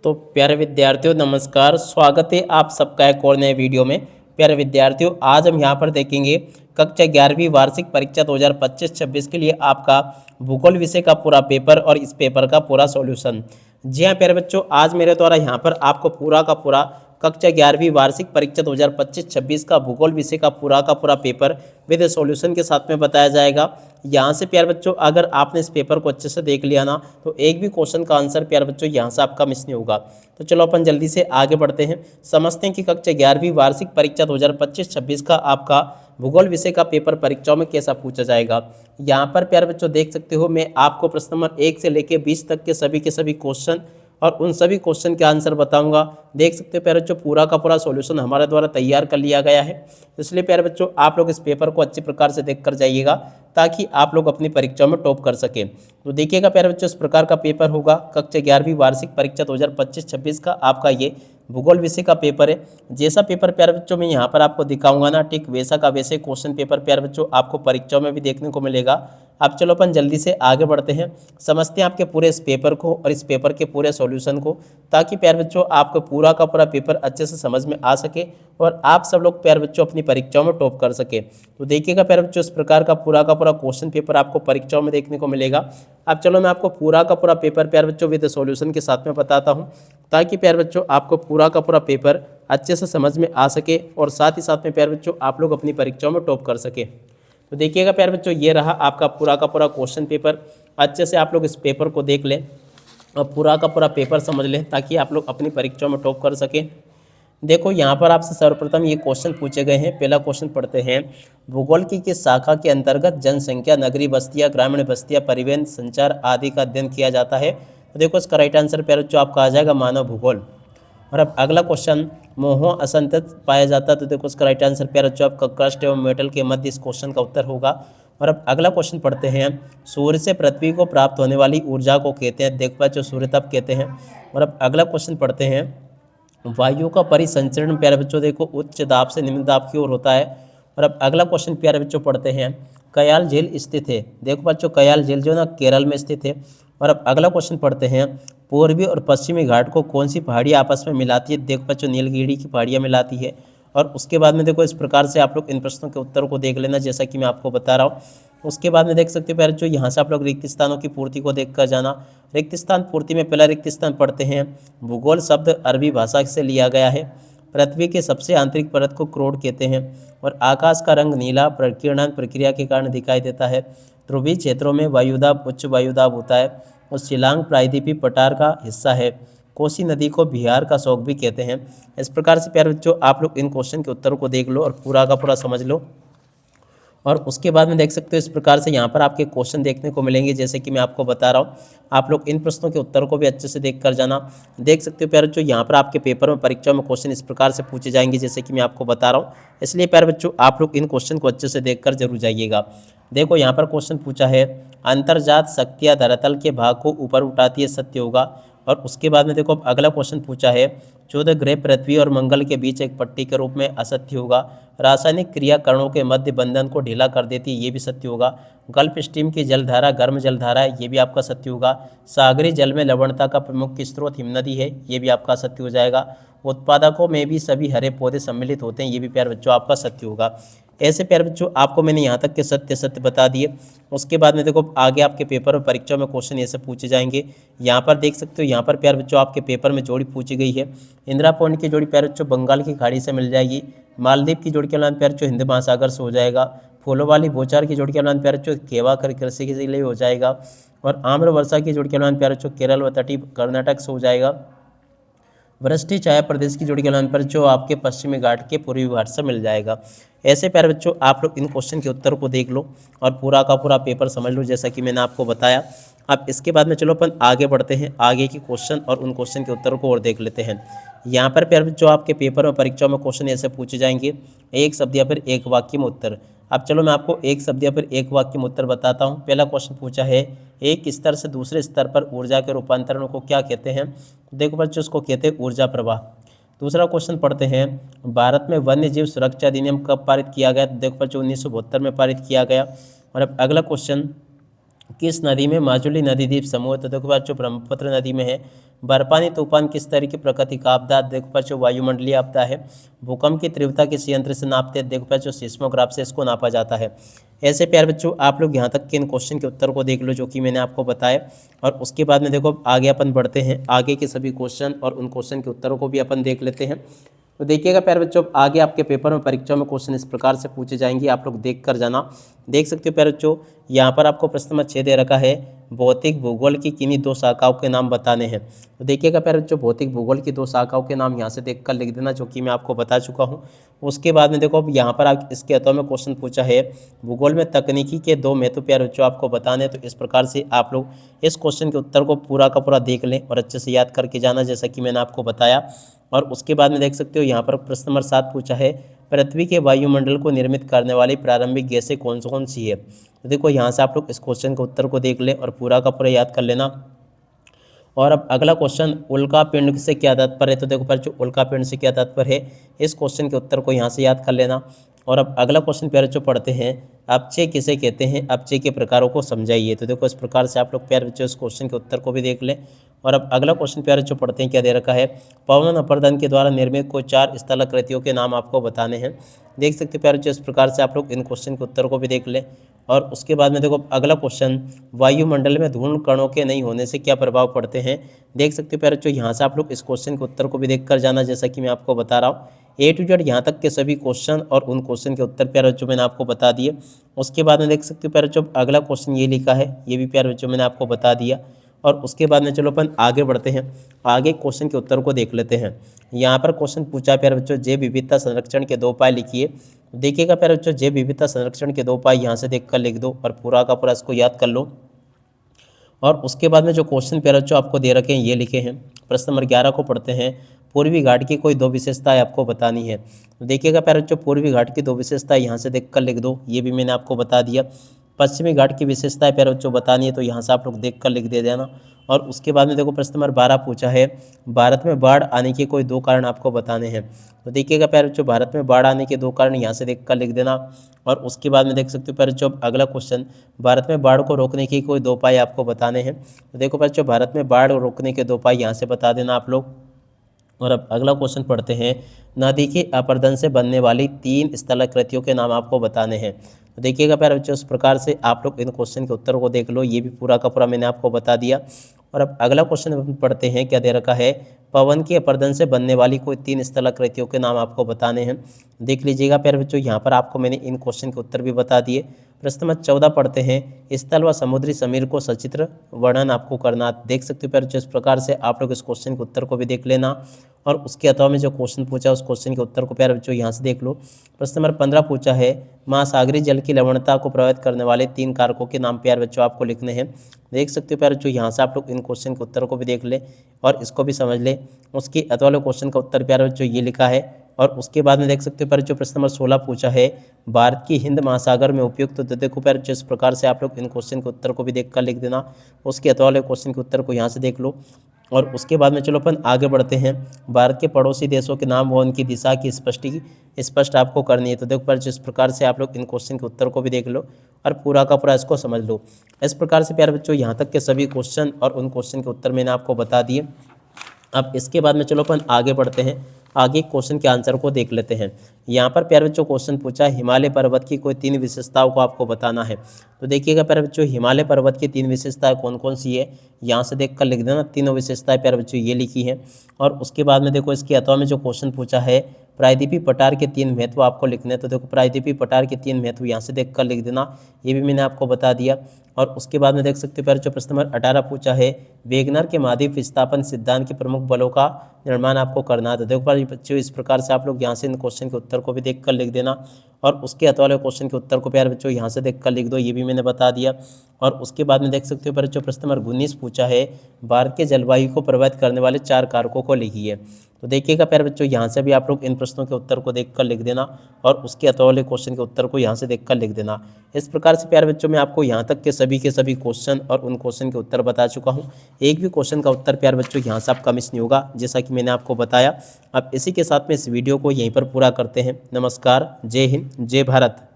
तो प्यारे विद्यार्थियों नमस्कार, स्वागत है आप सबका एक और नए वीडियो में। प्यारे विद्यार्थियों, आज हम यहाँ पर देखेंगे कक्षा 11वीं वार्षिक परीक्षा 2025-26 के लिए आपका भूगोल विषय का पूरा पेपर और इस पेपर का पूरा सॉल्यूशन। जी हाँ प्यारे बच्चों, आज मेरे द्वारा यहाँ पर आपको पूरा का पूरा कक्षा 11वीं वार्षिक परीक्षा 2025-26 का भूगोल विषय का पूरा पेपर विद सॉल्यूशन के साथ में बताया जाएगा। यहाँ से प्यारे बच्चों, अगर आपने इस पेपर को अच्छे से देख लिया ना, तो एक भी क्वेश्चन का आंसर प्यारे बच्चों यहाँ से आपका मिस नहीं होगा। तो चलो अपन जल्दी से आगे बढ़ते हैं, समझते हैं कि कक्षा 11वीं वार्षिक परीक्षा 2025-26 का आपका भूगोल विषय का पेपर परीक्षाओं में कैसा पूछा जाएगा। यहाँ पर प्यारे बच्चों देख सकते हो, मैं आपको प्रश्न नंबर 1 से लेकर 20 तक के सभी क्वेश्चन और उन सभी क्वेश्चन के आंसर बताऊंगा। देख सकते हो प्यारे बच्चों, पूरा का पूरा सॉल्यूशन हमारे द्वारा तैयार कर लिया गया है। इसलिए प्यारे बच्चों, आप लोग इस पेपर को अच्छी प्रकार से देख कर जाइएगा ताकि आप लोग अपनी परीक्षा में टॉप कर सकें। तो देखिएगा प्यारे बच्चों, इस प्रकार का पेपर होगा कक्षा 11वीं वार्षिक परीक्षा 2025-26 का आपका ये भूगोल विषय का पेपर है। जैसा पेपर प्यारे बच्चों मैं यहाँ पर आपको दिखाऊंगा ना, ठीक वैसा का वैसे क्वेश्चन पेपर प्यारे बच्चों आपको परीक्षाओं में भी देखने को मिलेगा। अब चलो अपन जल्दी से आगे बढ़ते हैं, समझते हैं आपके पूरे इस पेपर को और इस पेपर के पूरे सॉल्यूशन को, ताकि प्यारे बच्चों आपको पूरा का पूरा पेपर अच्छे से समझ में आ सके और आप सब लोग प्यारे बच्चों अपनी परीक्षाओं में टॉप कर सके। तो देखिएगा प्यारे बच्चों, इस प्रकार का पूरा क्वेश्चन पेपर आपको परीक्षाओं में देखने को मिलेगा। अब चलो मैं आपको पूरा का पूरा पेपर प्यारे बच्चों विद सॉल्यूशन के साथ में बताता हूँ, ताकि प्यारे बच्चों आपको पूरा का पूरा पेपर अच्छे से समझ में आ सके और साथ ही साथ में प्यारे बच्चों आप लोग अपनी परीक्षाओं में टॉप कर सके। तो देखिएगा प्यारे बच्चों, ये रहा आपका पूरा का पूरा क्वेश्चन पेपर। अच्छे से आप लोग इस पेपर को देख लें और पूरा का पूरा पेपर समझ लें ताकि आप लोग अपनी परीक्षाओं में टॉप कर सकें। देखो यहाँ पर आपसे सर्वप्रथम ये क्वेश्चन पूछे गए हैं। पहला क्वेश्चन पढ़ते हैं, भूगोल की किस शाखा के अंतर्गत जनसंख्या, नगरीय बस्तियाँ, ग्रामीण बस्तियाँ, परिवहन, संचार आदि का अध्ययन किया जाता है। तो देखो इसका राइट आंसर प्यारे बच्चों आपका आ जाएगा मानव भूगोल। और अब अगला क्वेश्चन, मोहो असंतत पाया जाता है। तो देखो इसका राइट आंसर प्यारे बच्चों आपका क्रस्ट एवं मेटल के मध्य इस क्वेश्चन का उत्तर होगा। और अब अगला क्वेश्चन पढ़ते हैं, सूर्य से पृथ्वी को प्राप्त होने वाली ऊर्जा को कहते हैं। देखो बच्चों सूर्य ताप कहते हैं। और अब अगला क्वेश्चन पढ़ते हैं, वायु का परिसंचरण प्यारे बच्चों देखो उच्च दाब से निम्न दाब की ओर होता है। और अब अगला क्वेश्चन प्यारे बच्चों पढ़ते हैं, कयाल झील स्थित है। देखो बच्चों कयाल झील जो ना केरल में स्थित है। और अब अगला क्वेश्चन पढ़ते हैं, पूर्वी और पश्चिमी घाट को कौन सी पहाड़ियाँ आपस में मिलाती है। देखो बच्चों नीलगिरी की पहाड़ियाँ मिलाती है। और उसके बाद में देखो इस प्रकार से आप लोग इन प्रश्नों के उत्तर को देख लेना, जैसा कि मैं आपको बता रहा हूँ। उसके बाद में देख सकते हो प्यारे बच्चों, यहाँ से आप लोग रिक्त स्थानों की पूर्ति को देख कर जाना। रिक्त स्थान पूर्ति में पहला रिक्त स्थान पढ़ते हैं, भूगोल शब्द अरबी भाषा से लिया गया है। पृथ्वी के सबसे आंतरिक परत को क्रोड कहते हैं। और आकाश का रंग नीला प्रकीर्णन प्रक्रिया के कारण दिखाई देता है। ध्रुवीय क्षेत्रों में वायुदाब उच्च वायुदाब होता है। और शिलांग प्रायद्वीपीय पठार का हिस्सा है। कोसी नदी को बिहार का शौक भी कहते हैं। इस प्रकार से प्यारे बच्चों आप लोग इन क्वेश्चन के उत्तरों को देख लो और पूरा का पूरा समझ लो। और उसके बाद में देख सकते हो इस प्रकार से यहाँ पर आपके क्वेश्चन देखने को मिलेंगे, जैसे कि मैं आपको बता रहा हूँ। आप लोग इन प्रश्नों के उत्तर को भी अच्छे से देख कर जाना। देख सकते हो प्यारे बच्चों, यहाँ पर आपके पेपर में परीक्षा में क्वेश्चन इस प्रकार से पूछे जाएंगे, जैसे कि मैं आपको बता रहा हूँ। इसलिए प्यारे बच्चों आप लोग इन क्वेश्चन को अच्छे से देख कर जरूर जाइएगा। देखो यहाँ पर क्वेश्चन पूछा है, अंतर्जात शक्तियाँ धरातल के भाग को ऊपर उठाती है, सत्य होगा। और उसके बाद में देखो अगला क्वेश्चन पूछा है, 14 ग्रह पृथ्वी और मंगल के बीच एक पट्टी के रूप में, असत्य होगा। रासायनिक क्रिया कणों के मध्य बंधन को ढीला कर देती है, ये भी सत्य होगा। गल्फ स्ट्रीम की जलधारा गर्म जलधारा है, ये भी आपका सत्य होगा। सागरी जल में लवणता का प्रमुख स्रोत हिमनदी है, ये भी आपका सत्य हो जाएगा। उत्पादकों में भी सभी हरे पौधे सम्मिलित होते हैं, ये भी प्यारे बच्चों आपका सत्य होगा। ऐसे प्यारे बच्चों आपको मैंने यहाँ तक के सत्य सत्य बता दिए। उसके बाद में देखो आगे आपके पेपर और परीक्षा में क्वेश्चन ऐसे पूछे जाएंगे। यहाँ पर देख सकते हो, यहाँ पर प्यारे बच्चों आपके पेपर में जोड़ी पूछी गई है। इंदिरा पॉइंट की जोड़ी प्यारे बच्चों बंगाल की खाड़ी से मिल जाएगी। मालदीव की जोड़ी के अलावा प्यारे बच्चों हिंद महासागर से हो जाएगा। फूलों वाली बोचार की जोड़ी के अलावा प्यारे बच्चों केवा कर कृषि के लिए हो जाएगा। और आम्र वर्षा की जोड़ी के अलावा प्यारे बच्चों केरल व तटीय कर्नाटक से हो जाएगा। वृष्टि छाया प्रदेश की जोड़ी के नाम पर जो आपके पश्चिमी घाट के पूर्वी घाट से मिल जाएगा। ऐसे प्यारे बच्चों आप लोग इन क्वेश्चन के उत्तर को देख लो और पूरा का पूरा पेपर समझ लो, जैसा कि मैंने आपको बताया। अब इसके बाद में चलो अपन आगे बढ़ते हैं, आगे के क्वेश्चन और उन क्वेश्चन के उत्तरों को और देख लेते हैं। यहाँ पर प्यारे बच्चों आपके पेपर में परीक्षाओं में क्वेश्चन ऐसे पूछे जाएंगे, एक शब्द या फिर एक वाक्य में उत्तर। अब चलो मैं आपको एक शब्द या फिर एक वाक्य में उत्तर बताता हूँ। पहला क्वेश्चन पूछा है, एक स्तर से दूसरे स्तर पर ऊर्जा के रूपांतरण को क्या कहते हैं। देखो बच्चों उसको कहते हैं ऊर्जा प्रवाह। दूसरा क्वेश्चन पढ़ते हैं, भारत में वन्य जीव सुरक्षा अधिनियम कब पारित किया गया। देखो बच्चों 1972 में पारित किया गया। और अब अगला क्वेश्चन, किस नदी में माजुली नदी द्वीप समूह है? तो देखो बच्चों ब्रह्मपुत्र नदी में है। बर्फानी तूफान किस तरह की प्राकृतिक आपदा? देखो बच्चों वायुमंडलीय आपदा है। भूकंप की तीव्रता किस यंत्र से नापते हैं? देखो बच्चों सिस्मोग्राफ से इसको नापा जाता है। ऐसे प्यार बच्चों आप लोग यहाँ तक के इन क्वेश्चन के उत्तर को देख लो जो कि मैंने आपको बताया, और उसके बाद में देखो आगे अपन बढ़ते हैं, आगे के सभी क्वेश्चन और उन क्वेश्चन के उत्तरों को भी अपन देख लेते हैं। तो देखिएगा प्यारे बच्चों आगे आपके पेपर में परीक्षा में क्वेश्चन इस प्रकार से पूछे जाएंगे, आप लोग देख कर जाना। देख सकते हो प्यारे बच्चों यहाँ पर आपको प्रश्न नंबर 6 दे रखा है, भौतिक भूगोल की किन्हीं दो शाखाओं के नाम बताने हैं। तो देखिएगा प्यारे बच्चों भौतिक भूगोल की दो शाखाओं के नाम यहाँ से देख कर लिख देना, जो कि मैं आपको बता चुका हूँ। उसके बाद में देखो अब यहाँ पर आप इसके अतः में क्वेश्चन पूछा है, भूगोल में तकनीकी के दो महत्व प्यारे बच्चों आपको बताने हैं। तो इस प्रकार से आप लोग इस क्वेश्चन के उत्तर को पूरा का पूरा देख लें और अच्छे से याद करके जाना, जैसा कि मैंने आपको बताया। और उसके बाद में देख सकते हो यहाँ पर प्रश्न नंबर 7 पूछा है, पृथ्वी के वायुमंडल को निर्मित करने वाली प्रारंभिक गैसें कौन सी है? तो देखो यहाँ से आप लोग इस क्वेश्चन के उत्तर को देख लें और पूरा का पूरा याद कर लेना। और अब अगला क्वेश्चन, उल्का पिंड से क्या तात्पर्य है? तो देखो पर जो उल्का पिंड से क्या तात्पर्य है, इस क्वेश्चन के उत्तर को यहाँ से याद कर लेना। और अब अगला क्वेश्चन प्यारे बच्चों पढ़ते हैं, अपचय किसे कहते हैं? अपचय के प्रकारों को समझाइए। तो देखो इस प्रकार से आप लोग प्यारे बच्चों इस क्वेश्चन के उत्तर को भी देख लें। और अब अगला क्वेश्चन प्यारे बच्चों पढ़ते हैं, क्या दे रखा है, पवन अपर्दन के द्वारा निर्मित कोई 4 स्थलाकृतियों के नाम आपको बताने हैं। देख सकते हो प्यारे बच्चों इस प्रकार से आप लोग इन क्वेश्चन के उत्तर को भी देख लें। और उसके बाद में देखो अगला क्वेश्चन, वायुमंडल में धूल कणों के नहीं होने से क्या प्रभाव पड़ते हैं? देख सकते हो प्यारे बच्चों यहाँ से आप लोग इस क्वेश्चन के उत्तर को भी देख कर जाना, जैसा कि मैं आपको बता रहा हूँ। A to Z यहाँ तक के सभी क्वेश्चन और उन क्वेश्चन के उत्तर प्यारे बच्चों मैंने आपको बता दिए। उसके बाद में देख सकते हो प्यारे बच्चों अगला क्वेश्चन ये लिखा है, ये भी प्यारे बच्चों मैंने आपको बता दिया। और उसके बाद में चलो अपन आगे बढ़ते हैं, आगे क्वेश्चन के उत्तर को देख लेते हैं। यहाँ पर क्वेश्चन पूछा प्यारे बच्चों, जैव विविधता संरक्षण के 2 उपाय लिखिए। देखिएगा प्यारे बच्चों जैव विविधता संरक्षण के 2 उपाय यहाँ से देख कर लिख दो और पूरा का पूरा इसको याद कर लो। और उसके बाद में जो क्वेश्चन प्यारे बच्चों आपको दे रखे हैं ये लिखे हैं। प्रश्न नंबर 11 को पढ़ते हैं, पूर्वी घाट की कोई 2 विशेषताएं आपको बतानी है। तो देखिएगा प्यारे बच्चों पूर्वी घाट की 2 विशेषताएं यहाँ से देख कर लिख दो, ये भी मैंने आपको बता दिया। पश्चिमी घाट की विशेषताएं प्यारे बच्चों बतानी है, तो यहाँ से आप लोग देख कर लिख दे देना। और उसके बाद में देखो प्रश्न नंबर 12 पूछा है, भारत में बाढ़ आने के कोई 2 कारण आपको बताने हैं। तो देखिएगा प्यारे बच्चों भारत में बाढ़ आने के 2 कारण यहाँ से देख कर लिख देना। और उसके बाद में देख सकते हो प्यारे बच्चों अगला क्वेश्चन, भारत में बाढ़ को रोकने के कोई 2 उपाय आपको बताने हैं। तो देखो बच्चों भारत में बाढ़ रोकने के 2 उपाय यहाँ से बता देना आप लोग। और अब अगला क्वेश्चन पढ़ते हैं, नदी के अपर्दन से बनने वाली 3 स्थलाकृतियों के नाम आपको बताने हैं। तो देखिएगा प्यारे बच्चों इस प्रकार से आप लोग इन क्वेश्चन के उत्तर को देख लो, ये भी पूरा का पूरा मैंने आपको बता दिया। और अब अगला क्वेश्चन पढ़ते हैं, क्या दे रखा है, पवन के अपर्दन से बनने वाली कोई 3 स्थलाकृतियों के नाम आपको बताने हैं। देख लीजिएगा प्यारे बच्चों यहाँ पर आपको मैंने इन क्वेश्चन के उत्तर भी बता दिए। प्रश्न नंबर 14 पढ़ते हैं, स्थल व समुद्री समीर को सचित्र वर्णन आपको करना। देख सकते हो प्यारे बच्चों इस प्रकार से आप लोग इस क्वेश्चन के उत्तर को भी देख लेना। और उसके अलावा में जो क्वेश्चन पूछा उस क्वेश्चन के उत्तर को प्यारे बच्चों यहाँ से देख लो। प्रश्न नंबर 15 पूछा है, महासागरीय जल की लवणता को प्रभावित करने वाले 3 कारकों के नाम प्यारे बच्चों आपको लिखने हैं। देख सकते हो प्यारे बच्चों यहाँ से आप लोग इन क्वेश्चन के उत्तर को भी देख ले और इसको भी समझ ले। उसके अतवाले क्वेश्चन का उत्तर प्यारे बच्चों ये लिखा है। और उसके बाद में देख सकते हो प्यारे बच्चों प्रश्न नंबर 16 पूछा है, भारत की हिंद महासागर में उपयुक्त। तो देखो प्यारे बच्चों इस प्रकार से आप लोग इन क्वेश्चन के उत्तर को भी देख कर लिख देना। उसके अतवाले क्वेश्चन के उत्तर को यहाँ से देख लो। और उसके बाद में चलो अपन आगे बढ़ते हैं, भारत के पड़ोसी देशों के नाम व उनकी दिशा की स्पष्ट आपको करनी है। तो देखो पर जिस प्रकार से आप लोग इन क्वेश्चन के उत्तर को भी देख लो और पूरा का पूरा इसको समझ लो। इस प्रकार से प्यारे बच्चों यहाँ तक के सभी क्वेश्चन और उन क्वेश्चन के उत्तर मैंने आपको बता दिए। अब इसके बाद में चलो अपन आगे बढ़ते हैं, आगे क्वेश्चन के आंसर को देख लेते हैं। यहाँ पर प्यारे बच्चों क्वेश्चन पूछा, हिमालय पर्वत की कोई 3 विशेषताओं को आपको बताना है। तो देखिएगा प्यारे बच्चों हिमालय पर्वत की 3 विशेषताएं कौन कौन सी है, यहाँ से देख कर लिख देना। तीनों विशेषताएं प्यारे बच्चों ये लिखी हैं। और उसके बाद में देखो इसके अथवा में जो क्वेश्चन पूछा है, प्रायद्वीपीय पठार के 3 महत्व आपको लिखने हैं। तो देखो प्रायद्वीपीय पठार के 3 महत्व यहाँ से देख कर लिख देना, ये भी मैंने आपको बता दिया। और उसके बाद में देख सकते हो प्यारे बच्चों प्रश्न नंबर 18 पूछा है, वेगनर के महाद्वीप विस्थापन सिद्धांत के प्रमुख बलों का निर्माण आपको करना है। तो देखो बच्चों इस प्रकार से आप लोग यहाँ से इन क्वेश्चन के उत्तर को भी देख कर लिख देना। और उसके अतवाले क्वेश्चन के उत्तर को प्यारे बच्चों यहाँ से देख कर लिख दो, ये भी मैंने बता दिया। और उसके बाद में देख सकते हो प्यारे बच्चों प्रश्न नंबर 19 पूछा है, भारत के जलवायु को प्रभावित करने वाले 4 कारकों को लिखिए। तो देखिएगा प्यारे बच्चों यहाँ से भी आप लोग इन प्रश्नों के उत्तर को देख कर लिख देना और उसके अतवाले क्वेश्चन के उत्तर को यहाँ से देख कर लिख देना। इस प्रकार से प्यारे बच्चों मैं आपको यहाँ तक के सभी क्वेश्चन और उन क्वेश्चन के उत्तर बता चुका हूँ। एक भी क्वेश्चन का उत्तर प्यारे बच्चों यहाँ से आपका मिस नहीं होगा, जैसा कि मैंने आपको बताया। अब इसी के साथ में इस वीडियो को यहीं पर पूरा करते हैं। नमस्कार, जय हिंद, जय भारत।